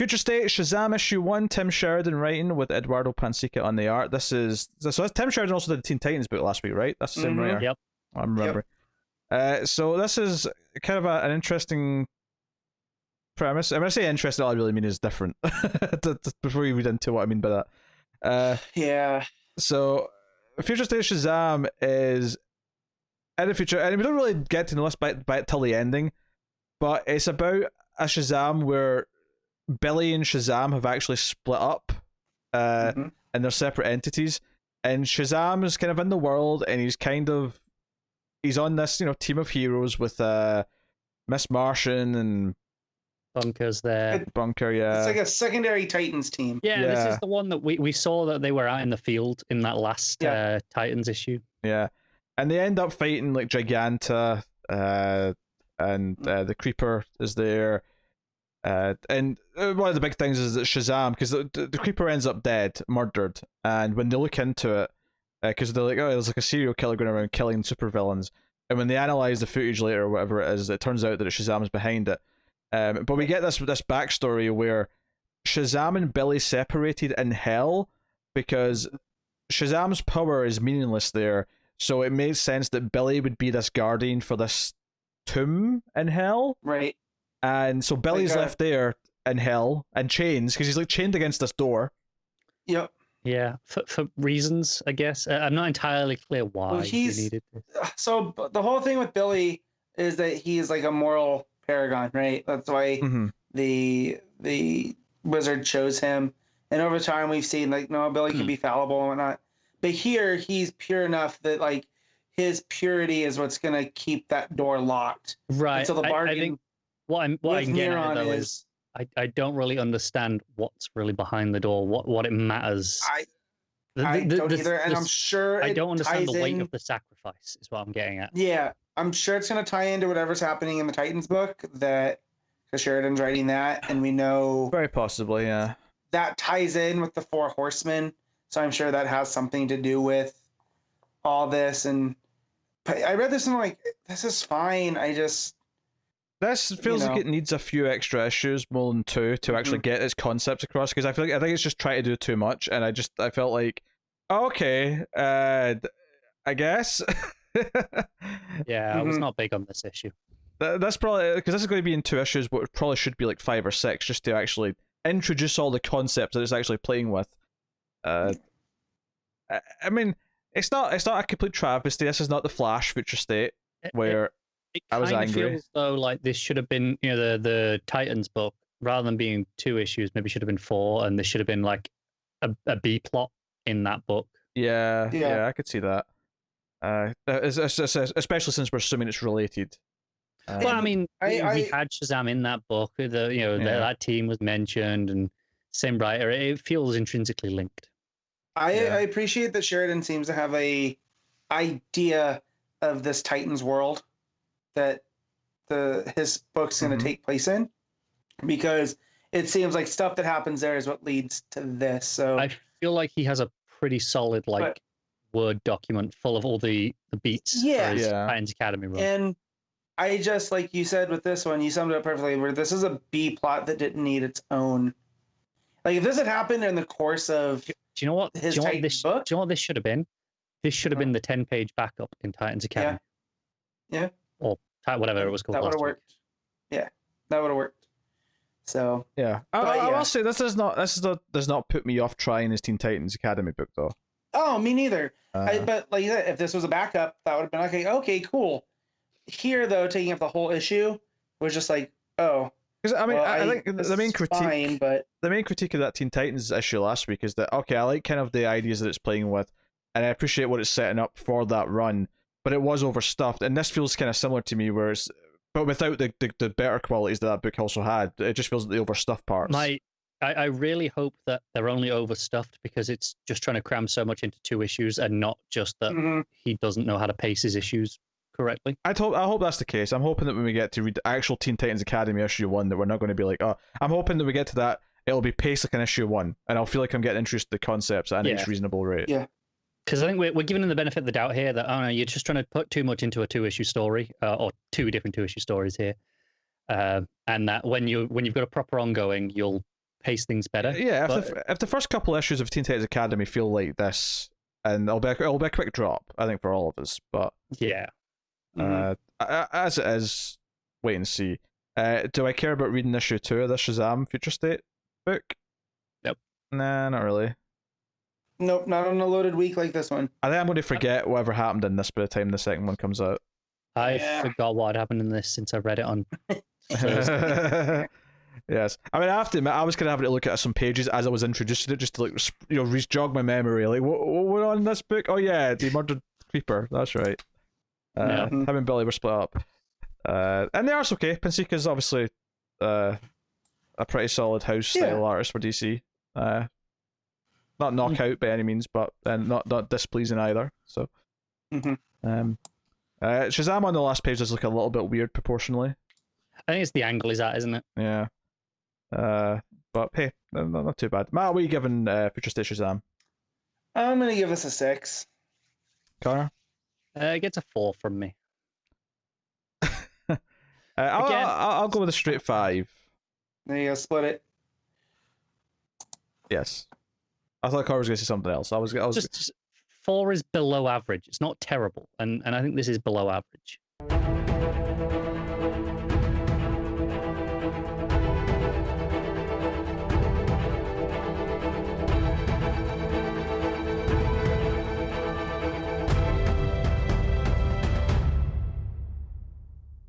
Future State Shazam issue 1, Tim Sheridan writing with Eduardo Pansica on the art. So that's Tim Sheridan also did the Teen Titans book last week, right? That's the same writer. Yep. I'm remembering. So this is kind of an interesting premise. And when I say interesting, all I really mean is different. Before you read into what I mean by that. Yeah. So Future State Shazam is in the future, and we don't really get to know this by till the ending, but it's about a Shazam where Billy and Shazam have actually split up, and they're separate entities. And Shazam is kind of in the world, and he's on this team of heroes with Miss Martian and Bunker's there. Bunker, yeah. It's like a secondary Titans team. Yeah, this is the one that we saw that they were out in the field in that last Titans issue. Yeah, and they end up fighting like Giganta, and the Creeper is there. And one of the big things is that Shazam, because the Creeper ends up dead, murdered, and when they look into it, because they're like, oh, there's like a serial killer going around killing supervillains, and when they analyze the footage later or whatever it is, it turns out that Shazam's behind it. But we get this backstory where Shazam and Billy separated in hell because Shazam's power is meaningless there, so it made sense that Billy would be this guardian for this tomb in hell. Right. And so Billy's left there in hell in chains because he's like chained against this door. Yep. Yeah, for reasons, I guess. I'm not entirely clear why he needed this. So the whole thing with Billy is that he's like a moral paragon, right? That's why the wizard chose him. And over time we've seen like, no, Billy can be fallible and whatnot. But here he's pure enough that like his purity is what's gonna keep that door locked. Right. And so the bargain. I think what I'm getting at though is I don't really understand what's really behind the door. What it matters. I don't either, and I'm sure I don't understand the weight in, of the sacrifice. Is what I'm getting at. Yeah, I'm sure it's going to tie into whatever's happening in the Titans book that because Sheridan's writing that, and we know very possibly, yeah, that ties in with the Four Horsemen. So I'm sure that has something to do with all this. And I read this and I'm like, this is fine. This feels like it needs a few extra issues, more than 2, to actually get its concepts across. Because I think it's just trying to do too much, and I felt like, okay, I guess. Yeah, I was not big on this issue. That's probably because this is going to be in 2 issues, but it probably should be like 5 or 6, just to actually introduce all the concepts that it's actually playing with. I mean, it's not a complete travesty. This is not the Flash Future State where. I was angry. It kind of feels though like this should have been, the Titans book, rather than being 2 issues, maybe should have been 4, and there should have been like a B plot in that book. Yeah, I could see that. Especially since we're assuming it's related. Well, I mean, we had Shazam in that book. That team was mentioned, and same writer. It feels intrinsically linked. I appreciate that Sheridan seems to have a idea of this Titans world that his book's going to take place in, because it seems like stuff that happens there is what leads to this. So I feel like he has a pretty solid Word document full of all the beats for his Titans Academy run. And I just, like you said with this one, you summed it up perfectly, where this is a B plot that didn't need its own. Like if this had happened in the course of do you know what his Titans book? Do you know what this should have been? This should have been the 10-page backup in Titans Academy. Yeah. Or whatever it was called. That would have worked. Yeah, that would have worked. So yeah, I will say this does not put me off trying this Teen Titans Academy book though. Oh, me neither. But like you said, if this was a backup, that would have been okay, cool. Here though, taking up the whole issue was just like, oh. Because I mean, I think the main critique, fine, but the main critique of that Teen Titans issue last week is that I like kind of the ideas that it's playing with, and I appreciate what it's setting up for that run. But it was overstuffed, and this feels kind of similar to me, where but without the better qualities that book also had. It just feels like the overstuffed parts. I really hope that they're only overstuffed because it's just trying to cram so much into 2 issues, and not just that he doesn't know how to pace his issues correctly. I hope that's the case. I'm hoping that when we get to read the actual Teen Titans Academy issue 1, that we're not going to be like, oh, I'm hoping that we get to that, it'll be paced like an issue 1, and I'll feel like I'm getting introduced to the concepts at a reasonable rate. Yeah. Because I think we're giving them the benefit of the doubt here that, oh no, you're just trying to put too much into a 2-issue story, or 2 different 2-issue stories here, and that when you've got a proper ongoing, you'll pace things better. Yeah, but... if the first couple issues of Teen Titans Academy feel like this, and it'll be a quick drop, I think, for all of us. But yeah, as it is, wait and see. Do I care about reading issue 2 of the Shazam Future State book? Nope. Nah, not really. Nope, not on a loaded week like this one. I think I'm going to forget whatever happened in this by the time the second one comes out. I forgot what had happened in this since I read it on Thursday. Yes, I mean, I have to admit, I was kind of having to look at some pages as I was introduced to it, just to like, jog my memory. Like, what on this book? Oh yeah, the murdered creeper. That's right. Him and Billy were split up, and the art's okay. Pensika's obviously a pretty solid house style artist for DC. Not knockout by any means, but not displeasing either. So, Shazam on the last page does look a little bit weird proportionally. I think it's the angle he's at, isn't it? Yeah. But hey, not too bad. Matt, what are you giving Future State Shazam? I'm gonna give this a 6. Connor? It gets a 4 from me. I'll go with a straight 5. There you go, split it. Yes. I thought Connor was going to say something else. I was just 4 is below average. It's not terrible, and I think this is below average.